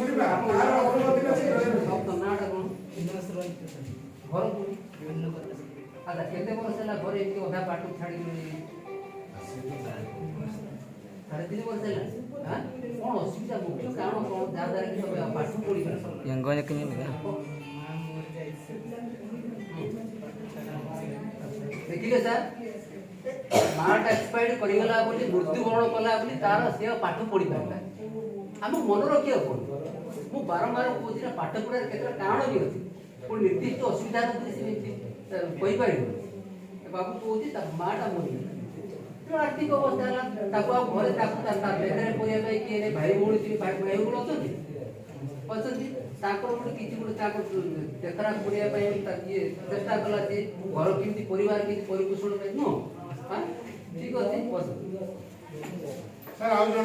ଶୁଣିବା ତାର ଅନୁମତି ଅଛି सब नाटा कोन घर को आदा केते वर्ष ହେଲା ଘରେ ଏମିତି ଅଧା ପାଠ ଛାଡ଼ି साढ़े 3 वर्ष ହେଲା हां कोन असुविधा मुख्य कारण कोन जा द्वारा कि सब पाठ पढी यंग के नहीं देखिले सर मार्ट एक्सपायर्ड करिगला बोली मृत्युवरण कला बोली तार से पाठ पढी पाइला हम मन रखिया कोन मु बारंबार कोछि ना पाठ पढार केतरा कारण भी अछि कोन निर्दिष्ट असुविधा रे से कोइ पाइबो बाबू कोछि त माटा मोनी तो आर्थिक अवस्था ला ताको घरे ताको ता बेदरे परिया पाई के भाई भौणी थी भाई भौणी अछंती अछंती ताकर गोटे किछि गोटे ताको देखरा परिया पाई ता ये चेष्टा कला जे घर किमती परिवार किमती परिपोषण पाई नो हां ठीक अछि बस सर आउ जण